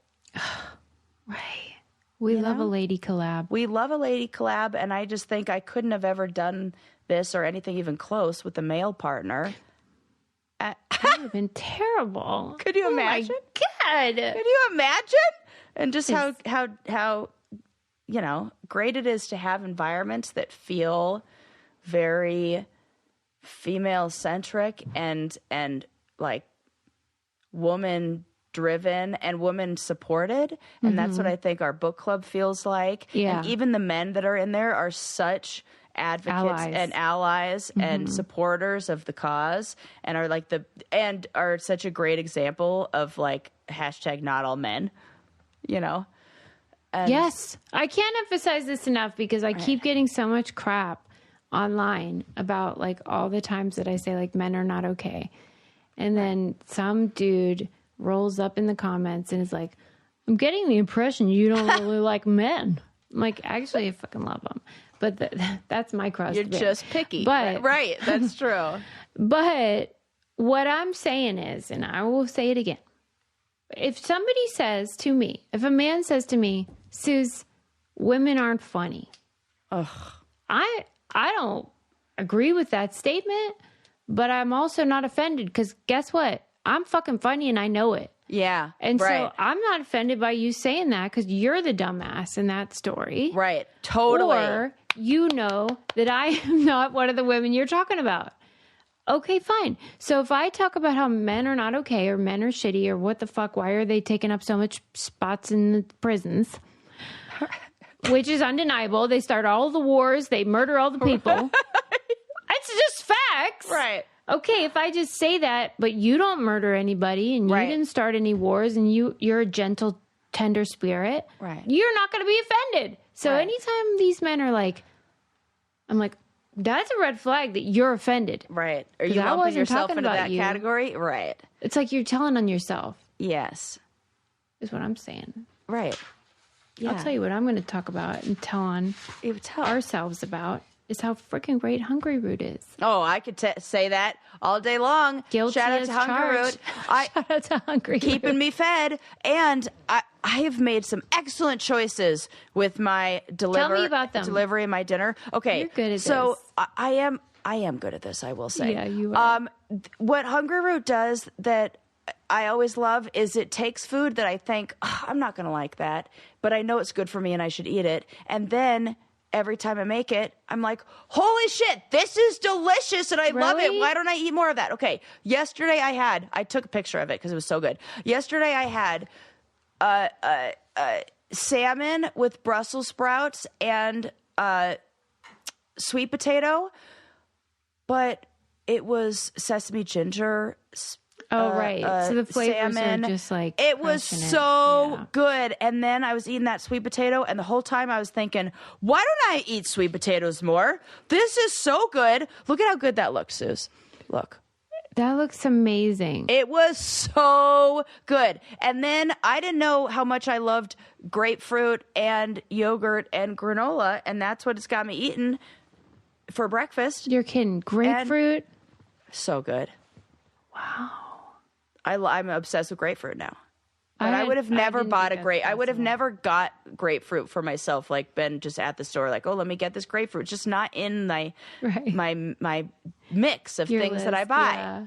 Right. We love a lady collab. We love a lady collab, and I just think I couldn't have ever done this or anything even close with a male partner. That would have been terrible. Could you imagine? God. Could you imagine? And just how great it is to have environments that feel very female centric and like woman driven and woman supported. And that's what I think our book club feels like. Yeah. And even the men that are in there are such advocates and allies and supporters of the cause, and are such a great example of like hashtag not all men, And Yes. I can't emphasize this enough because I keep getting so much crap online about like all the times that I say like men are not okay. And then some dude rolls up in the comments and is like, I'm getting the impression you don't really like men. I'm like, actually, I fucking love them. But that's my cross. You're just picky. But, right. That's true. But what I'm saying is, and I will say it again, if somebody says to me, if a man says to me, Suze, women aren't funny. Ugh. I don't agree with that statement, but I'm also not offended because guess what? I'm fucking funny and I know it. Yeah. And right. so I'm not offended by you saying that because you're the dumbass in that story. Right. Totally. Or you know that I am not one of the women you're talking about. Okay, fine. So if I talk about how men are not okay or men are shitty or what the fuck, why are they taking up so much spots in the prisons? Which is undeniable. They start all the wars. They murder all the people. It's just facts. Right. Okay, if I just say that, but you don't murder anybody and you didn't start any wars and you're a gentle, tender spirit, you're not going to be offended. So anytime these men are like, I'm like, that's a red flag that you're offended. Right. Are you lumping yourself into that category? Right. It's like you're telling on yourself. Yes. Is what I'm saying. Right. I'll tell you what I'm going to talk about and tell on ourselves about is how freaking great Hungry Root is. Oh, I could say that all day long. Guilty Shout out as to Hungry Root. Shout out to Hungry Root. Keeping me fed. And I have made some excellent choices with my Tell me about them. delivery and my dinner. Okay. You're good at so this. I am good at this, I will say. Yeah, you are. What Hungry Root does that I always love is it takes food that I think, I'm not going to like that, but I know it's good for me and I should eat it. And then every time I make it, I'm like, holy shit, this is delicious and I love it. Why don't I eat more of that? Okay. Yesterday I took a picture of it because it was so good. Yesterday I had salmon with Brussels sprouts and sweet potato, but it was sesame ginger. Right. So the flavors salmon. are just like it was so good. And then I was eating that sweet potato, and the whole time I was thinking, why don't I eat sweet potatoes more? This is so good. Look at how good that looks, Suze. Look. That looks amazing. It was so good. And then I didn't know how much I loved grapefruit and yogurt and granola, and that's what it's got me eating for breakfast. You're kidding. Grapefruit? So good. Wow. I'm obsessed with grapefruit now. But I would have never bought I would have never got grapefruit for myself, like been just at the store, like, oh, let me get this grapefruit. It's just not in my mix of things that I buy. Yeah.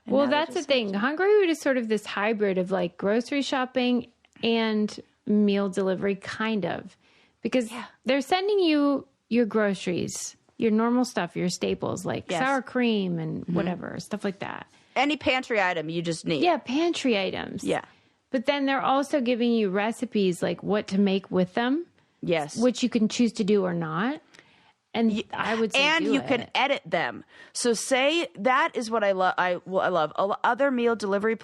Well, that's the thing. Hungry Root is sort of this hybrid of like grocery shopping and meal delivery, kind of. Because they're sending you your groceries, your normal stuff, your staples, like sour cream and whatever, stuff like that. Any pantry item you just need. Yeah, pantry items. Yeah. But then they're also giving you recipes, like what to make with them. Yes. Which you can choose to do or not. And I would say and you can edit them. So say that is what I love. I love other meal delivery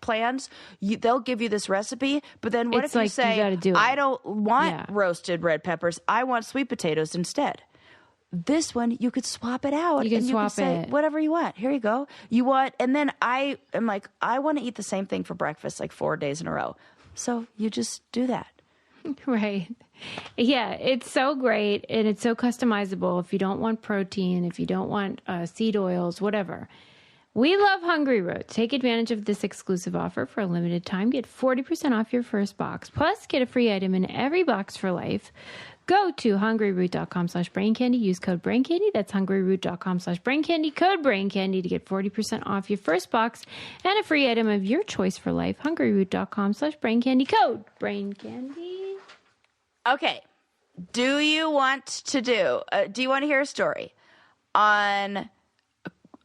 plans. They'll give you this recipe, but then what if you say, I don't want roasted red peppers. I want sweet potatoes instead. This one, you could swap it out. You can and swap you can say, it. whatever you want. Here you go. And then I am like, I want to eat the same thing for breakfast like 4 days in a row. So you just do that. Right. Yeah, it's so great and it's so customizable if you don't want protein, if you don't want seed oils, whatever. We love Hungry Root. Take advantage of this exclusive offer for a limited time. Get 40% off your first box. Plus, get a free item in every box for life. Go to hungryroot.com/braincandy. Use code braincandy. That's hungryroot.com/braincandy. Code braincandy to get 40% off your first box and a free item of your choice for life. hungryroot.com/braincandy. Code braincandy. Okay. Do you want to do you want to hear a story on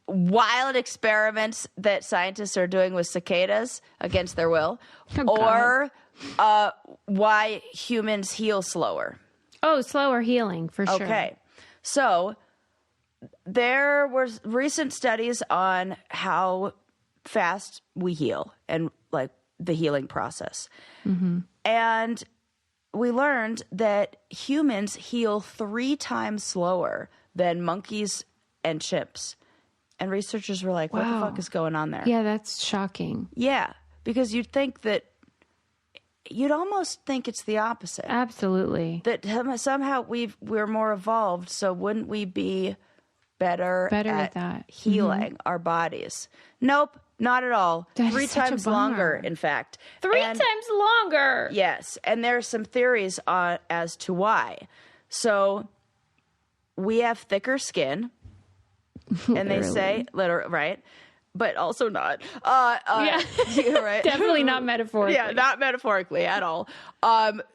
wild experiments that scientists are doing with cicadas against their will? Or why humans heal slower? Oh, slower healing, for sure. Okay. So there were recent studies on how fast we heal and like the healing process. Mm-hmm. And we learned that humans heal 3 times slower than monkeys and chimps. And researchers were like, what the fuck is going on there? Yeah, that's shocking. Yeah, because you'd almost think it's the opposite. Absolutely. That somehow we're more evolved, so wouldn't we be better at that. Healing our bodies? Nope, not at all. That 3 times longer, in fact. 3 times longer. Yes, and there are some theories as to why. So we have thicker skin, and they say, right? But also not. Yeah, right. Definitely not metaphorically. Yeah, not metaphorically at all.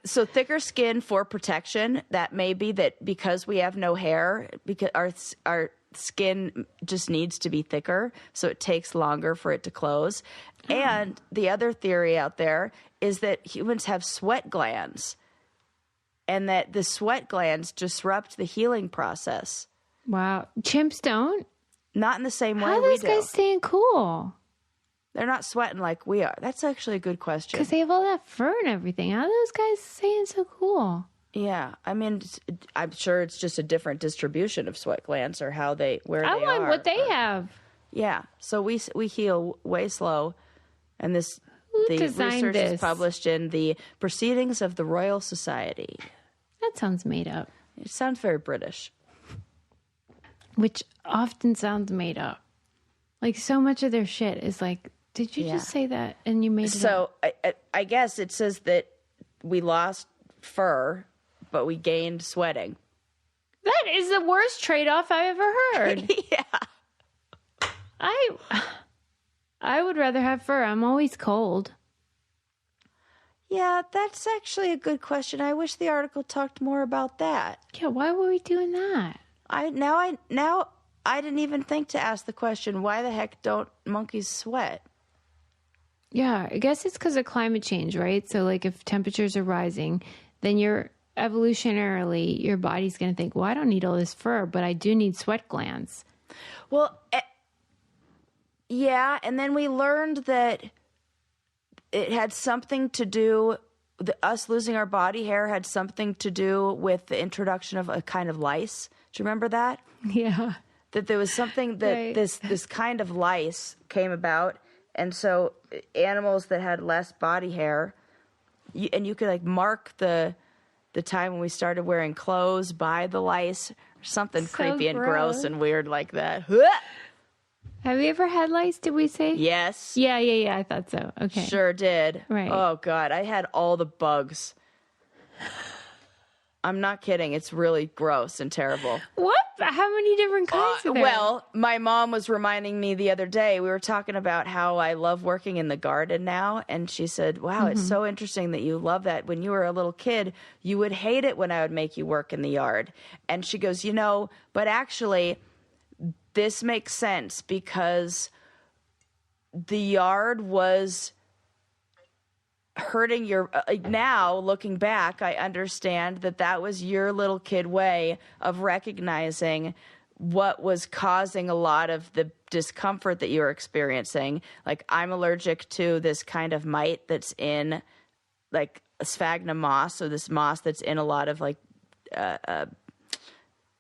So thicker skin for protection. That may be that because we have no hair, because our skin just needs to be thicker, so it takes longer for it to close. And the other theory out there is that humans have sweat glands, and that the sweat glands disrupt the healing process. Wow, chimps don't. Not in the same way we do. How are those guys staying cool? They're not sweating like we are. That's actually a good question. Because they have all that fur and everything. How are those guys staying so cool? Yeah, I mean, I'm sure it's just a different distribution of sweat glands or where they are. I want what they have. Yeah, so we heal way slow, and this Who The designed research this? is published in the Proceedings of the Royal Society. That sounds made up. It sounds very British. Which often sounds made up. Like, so much of their shit is like, did you just say that and you made it up? So I guess it says that we lost fur, but we gained sweating. That is the worst trade-off I've ever heard. Yeah. I would rather have fur. I'm always cold. Yeah, that's actually a good question. I wish the article talked more about that. Yeah, why were we doing that? I didn't even think to ask the question, why the heck don't monkeys sweat? Yeah, I guess it's because of climate change, right? So, like, if temperatures are rising, then evolutionarily, your body's going to think, well, I don't need all this fur, but I do need sweat glands. Well, yeah, and then we learned that it had something to do, us losing our body hair had something to do with the introduction of a kind of lice. Do you remember that? Yeah. That there was something that Right. this kind of lice came about, and so animals that had less body hair, and you could like mark the time when we started wearing clothes by the lice, or something So creepy and gross gross. and weird like that. Have you ever had lice, did we say? Yes. Yeah, I thought so. Okay. Sure did. Right. Oh, God. I had all the bugs. I'm not kidding. It's really gross and terrible. What? How many different kinds of there? Well, my mom was reminding me the other day, we were talking about how I love working in the garden now. And she said, wow, it's so interesting that you love that. When you were a little kid, you would hate it when I would make you work in the yard. And she goes, but actually, this makes sense because the yard was hurting your now looking back, I understand that was your little kid way of recognizing what was causing a lot of the discomfort that you were experiencing. Like, I'm allergic to this kind of mite that's in like sphagnum moss, so this moss that's in a lot of like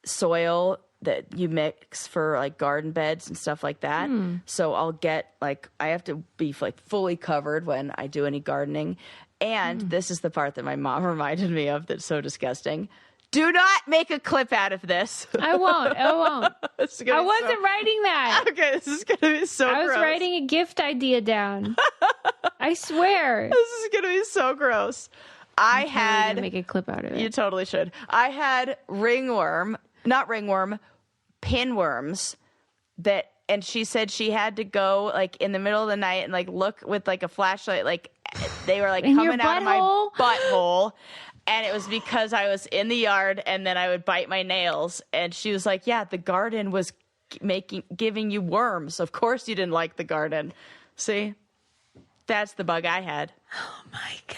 soil that you mix for like garden beds and stuff like that. So I'll get like, I have to be like fully covered when I do any gardening. And this is the part that my mom reminded me of that's so disgusting. Do not make a clip out of this. I won't. I wasn't writing that. Okay, this is going to be so gross. I was writing a gift idea down. I swear. This is going to be so gross. I I'm had... gonna make a clip out of it. You totally should. I had pinworms and she said she had to go like in the middle of the night and like look with like a flashlight, like they were like In coming your out of my butthole? butthole. And it was because I was in the yard and then I would bite my nails. And she was like, yeah, the garden was giving you worms. Of course you didn't like the garden. See, that's the bug I had. Oh my God.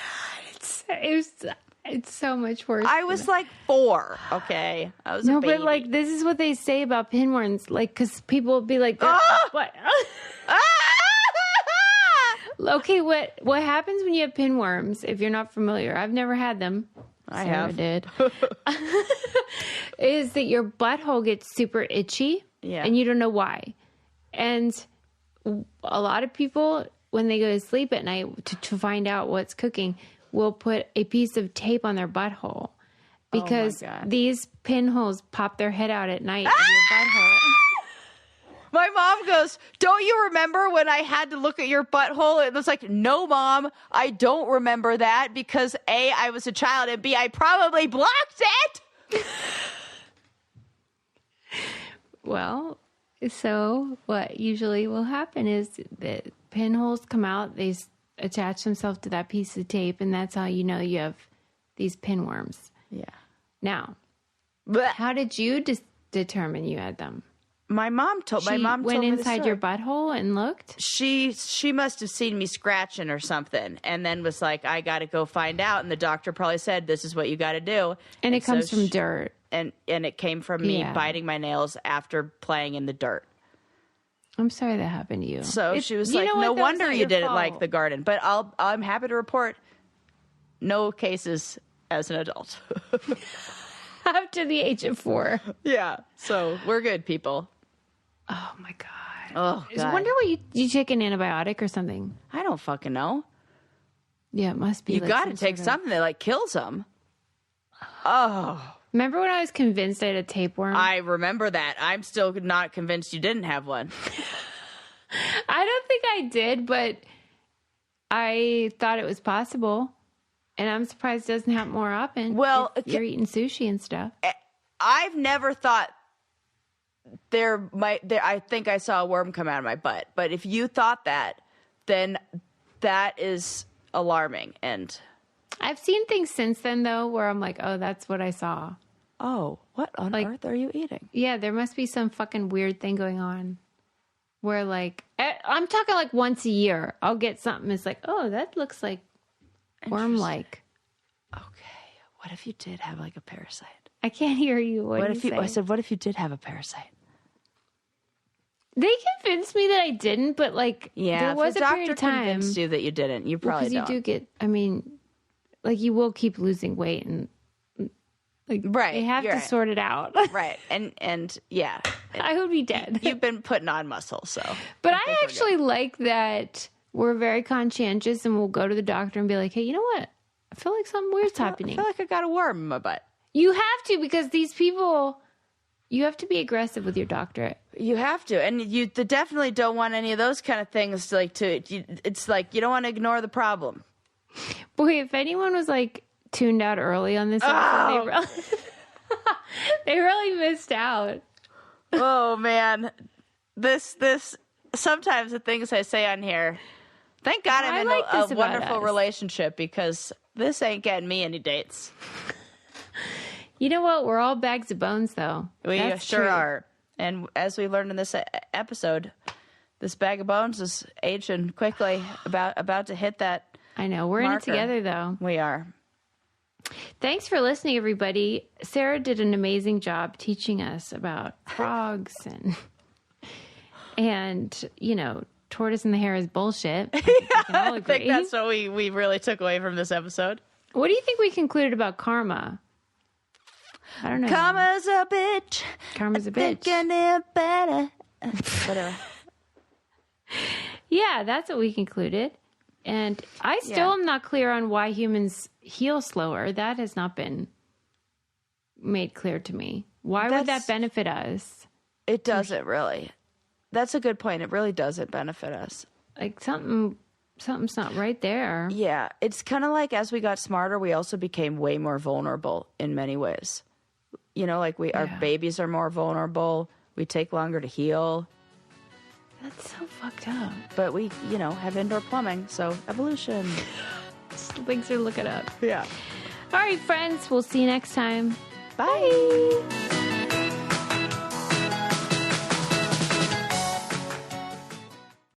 It's so much worse. I was like 4. Okay. I was a baby. But like, this is what they say about pinworms. Like, cause people will be like, what? Okay, what happens when you have pinworms? If you're not familiar, I've never had them. I Sarah have. did. Is that your butthole gets super itchy, Yeah. and you don't know why. And a lot of people, when they go to sleep at night to find out what's cooking, will put a piece of tape on their butthole because God. these pinholes pop their head out at night of your butthole. My mom goes, don't you remember when I had to look at your butthole? It was like, no, Mom, I don't remember that because A, I was a child, and B, I probably blocked it. Well, so what usually will happen is the pinholes come out, they attach themselves to that piece of tape, and that's how you know you have these pinworms. Yeah. Now, Blech. how did you determine you had them? My mom told She me went the inside story. your butthole and looked? She must have seen me scratching or something, and then was like, I got to go find out. And the doctor probably said, this is what you got to do. And it comes so from dirt. And it came from me Yeah. biting my nails after playing in the dirt. I'm sorry that happened to you. So she was you like, know what? no That was wonder not you your didn't fault. like the garden. But I'm happy to report no cases as an adult. After the age of 4. Yeah. So we're good, people. Oh my God. Oh, I God. wonder what you took an antibiotic or something. I don't fucking know. Yeah, it must be. You like got to some take sort of- something that like kills them. Oh, Remember when I was convinced I had a tapeworm? I remember that. I'm still not convinced you didn't have one. I don't think I did, but I thought it was possible. And I'm surprised it doesn't happen more often. Well, if you're eating sushi and stuff. I've never thought I think I saw a worm come out of my butt. But if you thought that, then that is alarming. And I've seen things since then, though, where I'm like, oh, that's what I saw. oh, what on Like- earth are you eating? Yeah, there must be some fucking weird thing going on. Where, like, I'm talking like once a year, I'll get something. It's like, oh, that looks like worm-like. Okay, what if you did have like a parasite? I can't hear you. What if you? I said, what if you did have a parasite? They convinced me that I didn't, but like, Yeah, there was if the a doctor period of time. convinced you that you didn't, you probably Because don't. you do get, I mean, like, you will keep losing weight and like, Right, they have you're to right. sort it out. Right, and yeah, I would be dead. you've been putting on muscle, so. But I actually like that we're very conscientious and we'll go to the doctor and be like, hey, you know what? I feel like something weird's I happening. feel like I got a worm in my butt. You have to, because these people, you have to be aggressive with your doctorate. You have to, and you definitely don't want any of those kind of things. It's like you don't want to ignore the problem. Boy, if anyone was like tuned out early on this episode, they really missed out. Oh man, this sometimes the things I say on here. Thank God I'm in like this a about wonderful us. relationship because this ain't getting me any dates. You know what? We're all bags of bones, though. We That's sure true. are. And as we learned in this episode, this bag of bones is aging quickly, about to hit that. I know. We're in it marker. together, though. We are. Thanks for listening, everybody. Sarah did an amazing job teaching us about frogs and you know, tortoise and the hare is bullshit. I think we can all I agree. think that's what we really took away from this episode. What do you think we concluded about karma? I don't know. Karma's a bitch. Karma's a bitch. Thinking it better. Whatever. Yeah, that's what we concluded. And I still am not clear on why humans heal slower. That has not been made clear to me. Why would that benefit us? It doesn't really. That's a good point. It really doesn't benefit us. Like something's not right there. Yeah. It's kind of like as we got smarter, we also became way more vulnerable in many ways. You know, like our babies are more vulnerable. We take longer to heal. That's so fucked up. But we, have indoor plumbing, so evolution. Things are looking up. Yeah. All right, friends. We'll see you next time. Bye.